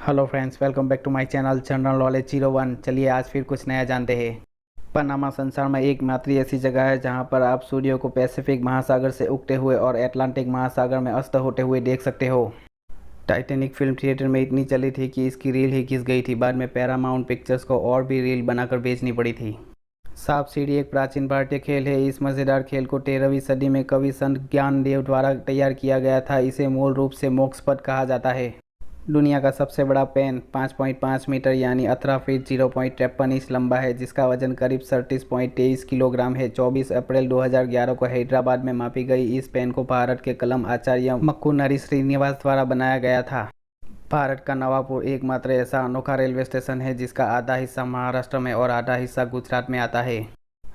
Hello friends, welcome back to my channel general knowledge 01। चलिए आज फिर कुछ नया जानते हैं। पनामा संसार में एकमात्र ऐसी जगह है जहां पर आप सूर्य को पैसिफिक महासागर से उगते हुए और अटलांटिक महासागर में अस्त होते हुए देख सकते हो। टाइटैनिक फिल्म थिएटर में इतनी चली थी कि इसकी रील ही घिस गई थी। बाद में पैरामाउंट पिक्चर्स को और भी रील बनाकर बेचनी पड़ी थी। सांप सीढ़ी एक प्राचीन भारतीय खेल है। इस मज़ेदार खेल को 13वीं सदी में कवि संत ज्ञानदेव द्वारा तैयार किया गया था। इसे मूल रूप से मोक्ष पद कहा जाता है। दुनिया का सबसे बड़ा पेन 5.5 मीटर यानी 18 फीट 0.53 इंच लंबा है, जिसका वजन करीब 37.23 किलोग्राम है। 24 अप्रैल 2011 को हैदराबाद में मापी गई इस पेन को भारत के कलम आचार्य मक्कू श्रीनिवास द्वारा बनाया गया था। भारत का नवापुर एकमात्र ऐसा अनोखा रेलवे स्टेशन है जिसका आधा हिस्सा महाराष्ट्र में और आधा हिस्सा गुजरात में आता है।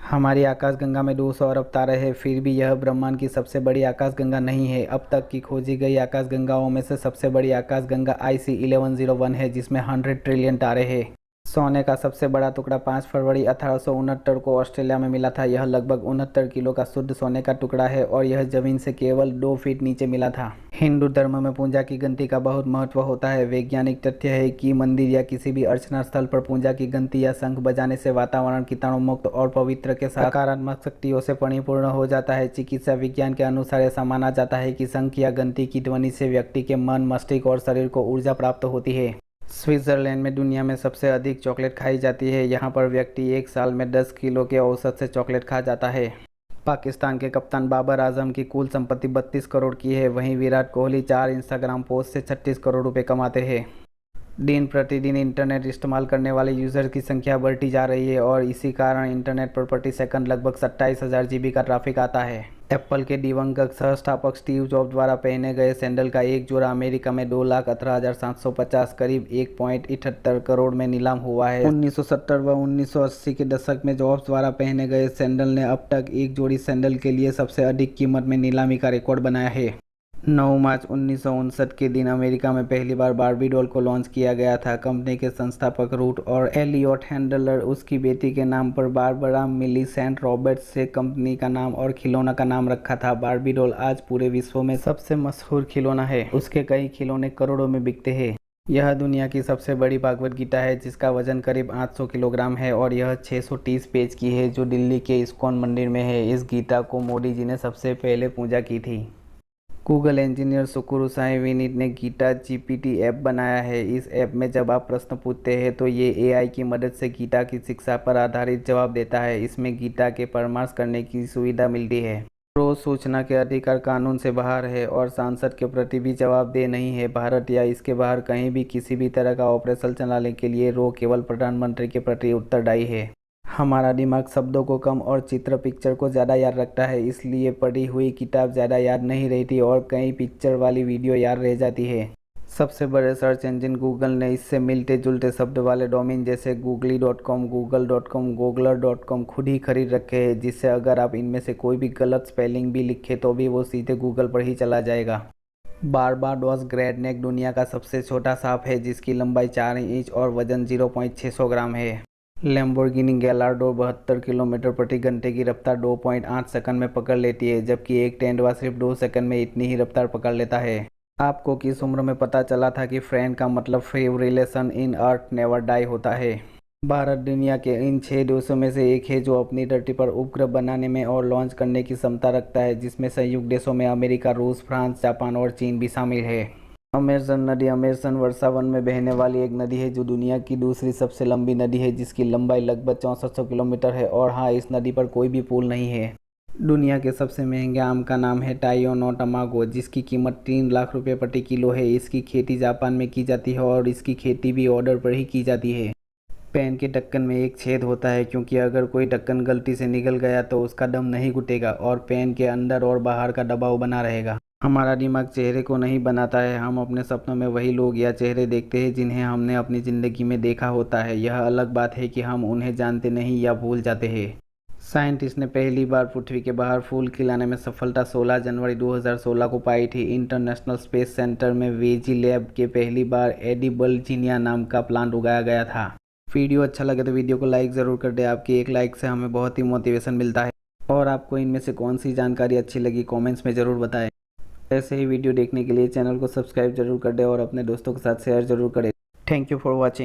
हमारी आकाशगंगा में 200 अरब तारे हैं, फिर भी यह ब्रह्मांड की सबसे बड़ी आकाशगंगा नहीं है। अब तक की खोजी गई आकाशगंगाओं में से सबसे बड़ी आकाशगंगा IC 1101 है, जिसमें 100 ट्रिलियन तारे हैं। सोने का सबसे बड़ा टुकड़ा 5 फरवरी 1869 को ऑस्ट्रेलिया में मिला था। यह लगभग 69 किलो का शुद्ध सोने का टुकड़ा है और यह जमीन से केवल 2 फीट नीचे मिला था। हिंदू धर्म में पूजा की घंटी का बहुत महत्व होता है। वैज्ञानिक तथ्य है कि मंदिर या किसी भी अर्चना स्थल पर पूजा की घंटी या शंख बजाने से वातावरण कीटाणु मुक्त और पवित्र के साथ सकारात्मक शक्तियों से परिपूर्ण हो जाता है। चिकित्सा विज्ञान के अनुसार ऐसा माना जाता है कि शंख या घंटी की ध्वनि से व्यक्ति के मन, मस्तिष्क और शरीर को ऊर्जा प्राप्त होती है। स्विट्जरलैंड में दुनिया में सबसे अधिक चॉकलेट खाई जाती है। यहाँ पर व्यक्ति एक साल में 10 किलो के औसत से चॉकलेट खा जाता है। पाकिस्तान के कप्तान बाबर आजम की कुल संपत्ति 32 करोड़ की है। वहीं विराट कोहली 4 इंस्टाग्राम पोस्ट से 36 करोड़ रुपए कमाते हैं। दिन प्रतिदिन इंटरनेट इस्तेमाल करने वाले यूज़र की संख्या बढ़ती जा रही है और इसी कारण इंटरनेट पर प्रति सेकंड लगभग 27,000 GB का ट्रैफिक आता है। एप्पल के दिवंगत सहस्थापक स्टीव जॉब द्वारा पहने गए सैंडल का एक जोड़ा अमेरिका में 2,18,750 करीब 1.78 करोड़ में नीलाम हुआ है। 1970 व 1980 के दशक में जॉब्स द्वारा पहने गए सैंडल ने अब तक एक जोड़ी सैंडल के लिए सबसे अधिक कीमत में नीलामी का रिकॉर्ड बनाया है। 9 मार्च 1959 के दिन अमेरिका में पहली बार बार्बी डॉल को लॉन्च किया गया था। कंपनी के संस्थापक रूट और एलियट हैंडलर उसकी बेटी के नाम पर बारबरा मिलीसेंट रॉबर्ट्स से कंपनी का नाम और खिलौना का नाम रखा था। बार्बी डॉल आज पूरे विश्व में सबसे मशहूर खिलौना है। उसके कई खिलौने करोड़ों में बिकते हैं। यह दुनिया की सबसे बड़ी भागवत गीता है, जिसका वजन करीब 800 किलोग्राम है और यह 630 पेज की है, जो दिल्ली के इस्कॉन मंदिर में है। इस गीता को मोदी जी ने सबसे पहले पूजा की थी। गूगल इंजीनियर सुकुरु साइविनिट ने गीता GPT ऐप बनाया है। इस ऐप में जब आप प्रश्न पूछते हैं तो ये AI की मदद से गीता की शिक्षा पर आधारित जवाब देता है। इसमें गीता के परामर्श करने की सुविधा मिलती है। रोज सूचना के अधिकार कानून से बाहर है और सांसद के प्रति भी जवाबदेह नहीं है। भारत या इसके बाहर कहीं भी किसी भी तरह का ऑपरेशन चलाने के लिए रो केवल प्रधानमंत्री के प्रति उत्तरदायी है। हमारा दिमाग शब्दों को कम और चित्र पिक्चर को ज़्यादा याद रखता है, इसलिए पढ़ी हुई किताब ज़्यादा याद नहीं रहती और कई पिक्चर वाली वीडियो याद रह जाती है। सबसे बड़े सर्च इंजन गूगल ने इससे मिलते जुलते शब्द वाले डोमेन जैसे googly.com, google.com, googler.com खुद ही खरीद रखे हैं, जिससे अगर आप इनमें से कोई भी गलत स्पेलिंग भी लिखे तो भी वो सीधे गूगल पर ही चला जाएगा। बारबाडोस ग्रेट नेक दुनिया का सबसे छोटा सांप है, जिसकी लंबाई 4 इंच और वजन 0.600 ग्राम है। लैम्बोर्गिनी गैलार्डो 72 किलोमीटर प्रति घंटे की रफ्तार 2.8 सेकंड में पकड़ लेती है, जबकि एक टेंडुआ सिर्फ 2 सेकंड में इतनी ही रफ्तार पकड़ लेता है। आपको किस उम्र में पता चला था कि फ्रेंड का मतलब फेवरिलेशन इन अर्थ नेवर डाई होता है? भारत दुनिया के इन 6 देशों में से एक है जो अपनी धरती पर उपग्रह बनाने में और लॉन्च करने की क्षमता रखता है, जिसमें संयुक्त देशों में अमेरिका, रूस, फ्रांस, जापान और चीन भी शामिल है। अमेज़न नदी अमेज़न वर्षावन में बहने वाली एक नदी है जो दुनिया की दूसरी सबसे लंबी नदी है, जिसकी लंबाई लगभग 6400 किलोमीटर है। और हाँ, इस नदी पर कोई भी पुल नहीं है। दुनिया के सबसे महंगे आम का नाम है टाइयो नो टमागो, जिसकी कीमत 3 लाख रुपए प्रति किलो है। इसकी खेती जापान में की जाती है और इसकी खेती भी ऑर्डर पर ही की जाती है। पेन के ढक्कन में एक छेद होता है, क्योंकि अगर कोई ढक्कन गलती से निकल गया तो उसका दम नहीं घुटेगा और पेन के अंदर और बाहर का दबाव बना रहेगा। हमारा दिमाग चेहरे को नहीं बनाता है। हम अपने सपनों में वही लोग या चेहरे देखते हैं जिन्हें हमने अपनी ज़िंदगी में देखा होता है। यह अलग बात है कि हम उन्हें जानते नहीं या भूल जाते हैं। साइंटिस्ट ने पहली बार पृथ्वी के बाहर फूल खिलाने में सफलता 16 जनवरी 2016 को पाई थी। इंटरनेशनल स्पेस सेंटर में वेजी लैब के पहली बार एडिबल जीनिया नाम का प्लांट उगाया गया था। वीडियो अच्छा लगे तो वीडियो को लाइक ज़रूर कर दें। आपकी एक लाइक से हमें बहुत ही मोटिवेशन मिलता है। और आपको इनमें से कौन सी जानकारी अच्छी लगी कमेंट्स में ज़रूर बताएं। ऐसे ही वीडियो देखने के लिए चैनल को सब्सक्राइब जरूर कर दें और अपने दोस्तों के साथ शेयर जरूर करें। Thank you for watching.